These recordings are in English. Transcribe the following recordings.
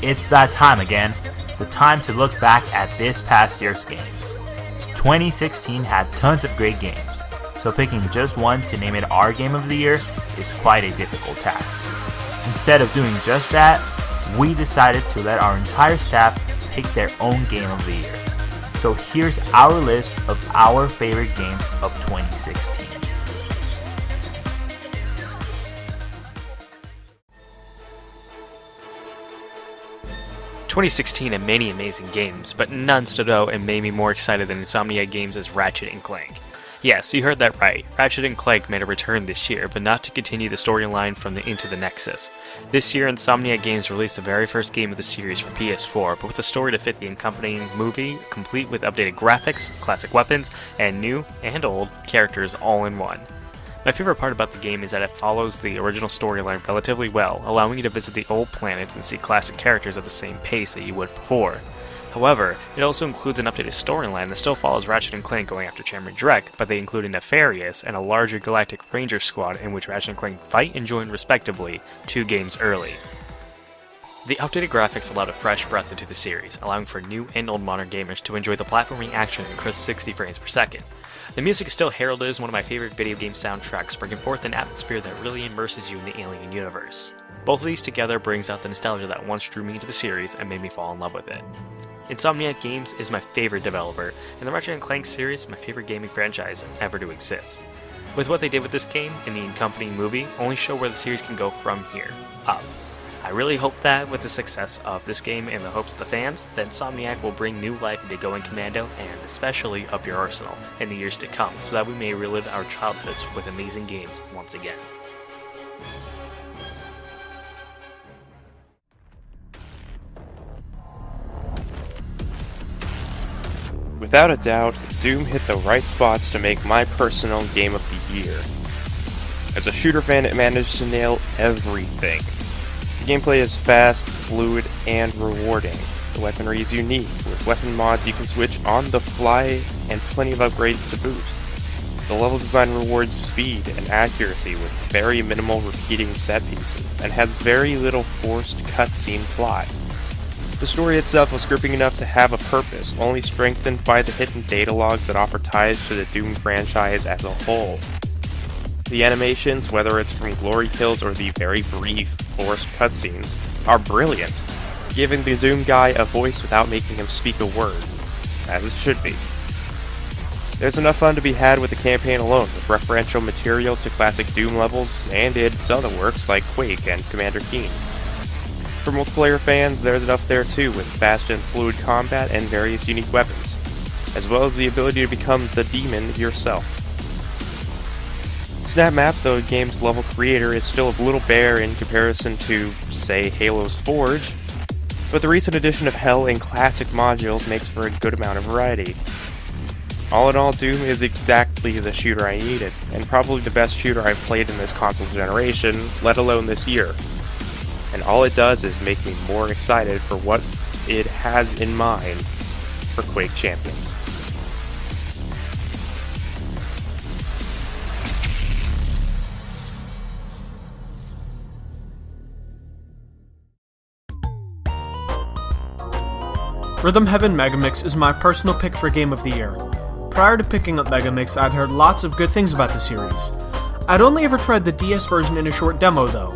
It's that time again, the time to look back at this past year's games. 2016 had tons of great games, so picking just one to name it our game of the year is quite a difficult task. Instead of doing just that, we decided to let our entire staff pick their own game of the year. So here's our list of our favorite games of 2016. "2016 had many amazing games, but none stood out and made me more excited than Insomniac Games' Ratchet Clank. Yes, you heard that right. Ratchet Clank made a return this year, but not to continue the storyline from the Into the Nexus. This year, Insomniac Games released the very first game of the series for PS4, but with a story to fit the accompanying movie, complete with updated graphics, classic weapons, and new and old characters all in one. My favorite part about the game is that it follows the original storyline relatively well, allowing you to visit the old planets and see classic characters at the same pace that you would before. However, it also includes an updated storyline that still follows Ratchet & Clank going after Chairman Drek, but they include a Nefarious and a larger Galactic Ranger squad in which Ratchet & Clank fight and join respectively 2 games early. The updated graphics allowed a fresh breath into the series, allowing for new and old modern gamers to enjoy the platforming action at crisp 60 frames per second. The music is still heralded as one of my favorite video game soundtracks, bringing forth an atmosphere that really immerses you in the alien universe. Both of these together brings out the nostalgia that once drew me into the series and made me fall in love with it. Insomniac Games is my favorite developer, and the Ratchet & Clank series is my favorite gaming franchise ever to exist. With what they did with this game and the accompanying movie, only show where the series can go from here, up. I really hope that with the success of this game and the hopes of the fans, that Insomniac will bring new life into Going Commando and especially Up Your Arsenal in the years to come, so that we may relive our childhoods with amazing games once again. Without a doubt, Doom hit the right spots to make my personal game of the year. As a shooter fan, it managed to nail everything. The gameplay is fast, fluid, and rewarding. The weaponry is unique, with weapon mods you can switch on the fly and plenty of upgrades to boot. The level design rewards speed and accuracy with very minimal repeating set pieces, and has very little forced cutscene plot. The story itself was gripping enough to have a purpose, only strengthened by the hidden data logs that offer ties to the Doom franchise as a whole. The animations, whether it's from glory kills or the very brief, forced cutscenes, are brilliant, giving the Doom guy a voice without making him speak a word, as it should be. There's enough fun to be had with the campaign alone, with referential material to classic Doom levels, and its other works like Quake and Commander Keen. For multiplayer fans, there's enough there too, with fast and fluid combat and various unique weapons, as well as the ability to become the demon yourself. Snap Map, the game's level creator, is still a little bare in comparison to, say, Halo's Forge, but the recent addition of Hell and Classic modules makes for a good amount of variety. All in all, Doom is exactly the shooter I needed, and probably the best shooter I've played in this console generation, let alone this year. And all it does is make me more excited for what it has in mind for Quake Champions. Rhythm Heaven Megamix is my personal pick for Game of the Year. Prior to picking up Megamix, I'd heard lots of good things about the series. I'd only ever tried the DS version in a short demo though.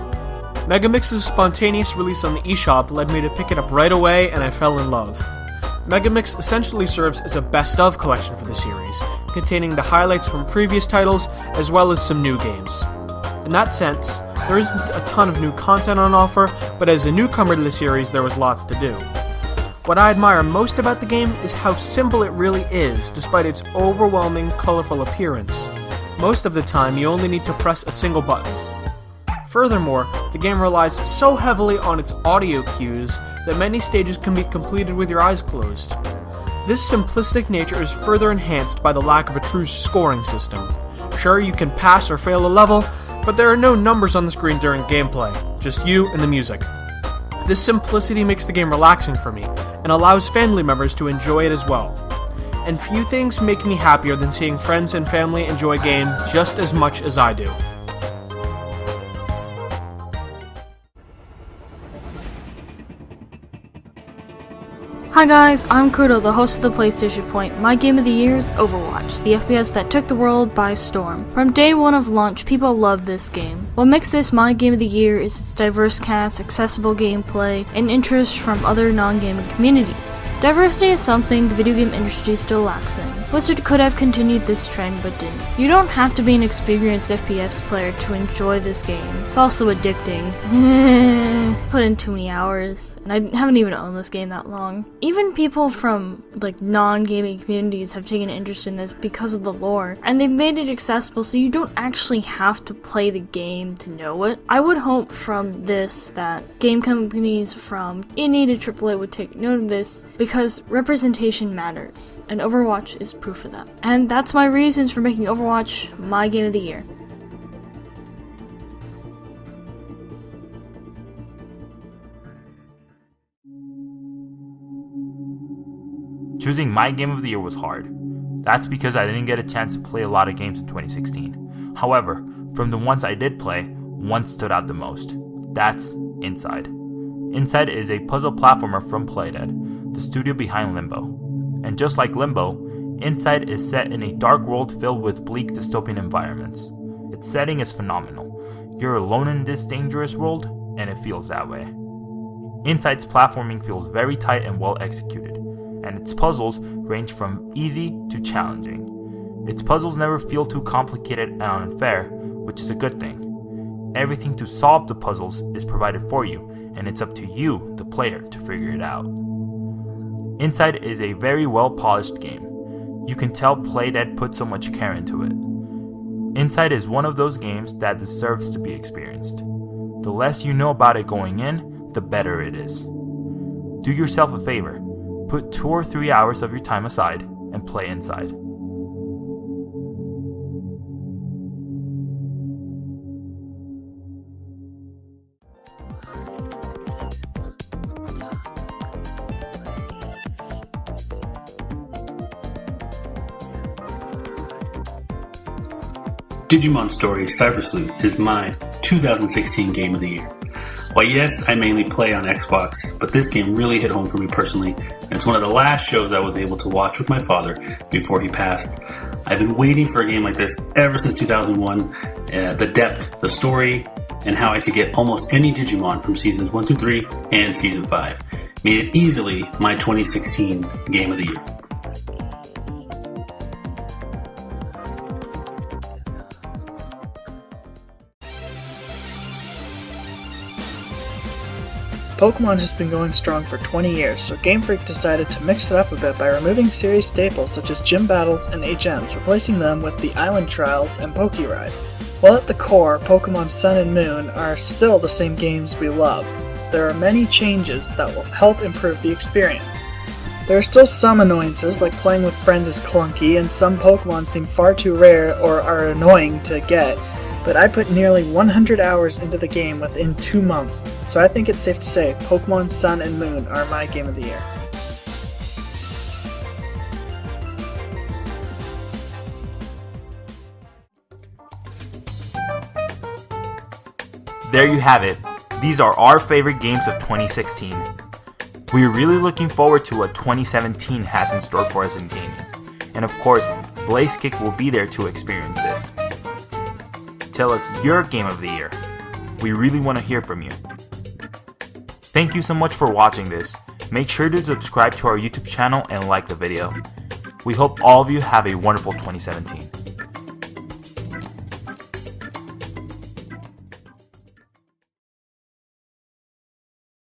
Megamix's spontaneous release on the eShop led me to pick it up right away, and I fell in love. Megamix essentially serves as a best-of collection for the series, containing the highlights from previous titles as well as some new games. In that sense, there isn't a ton of new content on offer, but as a newcomer to the series there was lots to do. What I admire most about the game is how simple it really is, despite its overwhelming, colorful appearance. Most of the time you only need to press a single button. Furthermore, the game relies so heavily on its audio cues that many stages can be completed with your eyes closed. This simplistic nature is further enhanced by the lack of a true scoring system. Sure, you can pass or fail a level, but there are no numbers on the screen during gameplay, just you and the music. This simplicity makes the game relaxing for me, and allows family members to enjoy it as well. And few things make me happier than seeing friends and family enjoy a game just as much as I do. Hi guys, I'm Kudo, the host of the PlayStation Point. My game of the year is Overwatch, the FPS that took the world by storm. From day one of launch, people loved this game. What makes this my game of the year is its diverse cast, accessible gameplay, and interest from other non-gaming communities. Diversity is something the video game industry still lacks in. Blizzard could have continued this trend but didn't. You don't have to be an experienced FPS player to enjoy this game. It's also addicting. Put in too many hours, and I haven't even owned this game that long. Even people from non-gaming communities have taken an interest in this because of the lore, and they've made it accessible so you don't actually have to play the game to know it. I would hope from this that game companies from indie to AAA would take note of this because representation matters, and Overwatch is proof of that. And that's my reasons for making Overwatch my game of the year. Choosing my game of the year was hard. That's because I didn't get a chance to play a lot of games in 2016. However, from the ones I did play, one stood out the most. That's Inside. Inside is a puzzle platformer from Playdead, the studio behind Limbo. And just like Limbo, Inside is set in a dark world filled with bleak dystopian environments. Its setting is phenomenal. You're alone in this dangerous world, and it feels that way. Inside's platforming feels very tight and well executed, and its puzzles range from easy to challenging. Its puzzles never feel too complicated and unfair, which is a good thing. Everything to solve the puzzles is provided for you, and it's up to you, the player, to figure it out. Inside is a very well polished game. You can tell Playdead put so much care into it. Inside is one of those games that deserves to be experienced. The less you know about it going in, the better it is. Do yourself a favor. Put 2 or 3 hours of your time aside and play Inside. Digimon Story Cyber Sleuth is my 2016 Game of the Year. While yes, I mainly play on Xbox, but this game really hit home for me personally, and it's one of the last shows I was able to watch with my father before he passed. I've been waiting for a game like this ever since 2001. The depth, the story, and how I could get almost any Digimon from Seasons 1 through 3 and Season 5 made it easily my 2016 Game of the Year. Pokemon has been going strong for 20 years, so Game Freak decided to mix it up a bit by removing series staples such as gym battles and HMs, replacing them with the Island Trials and Pokeride. While at the core, Pokemon Sun and Moon are still the same games we love, there are many changes that will help improve the experience. There are still some annoyances, like playing with friends is clunky, and some Pokemon seem far too rare or are annoying to get, but I put nearly 100 hours into the game within 2 months, so I think it's safe to say Pokemon Sun and Moon are my game of the year. There you have it. These are our favorite games of 2016. We are really looking forward to what 2017 has in store for us in gaming. And of course, BlazeKick will be there to experience it. Tell us your game of the year. We really want to hear from you. Thank you so much for watching this. Make sure to subscribe to our YouTube channel and like the video. We hope all of you have a wonderful 2017.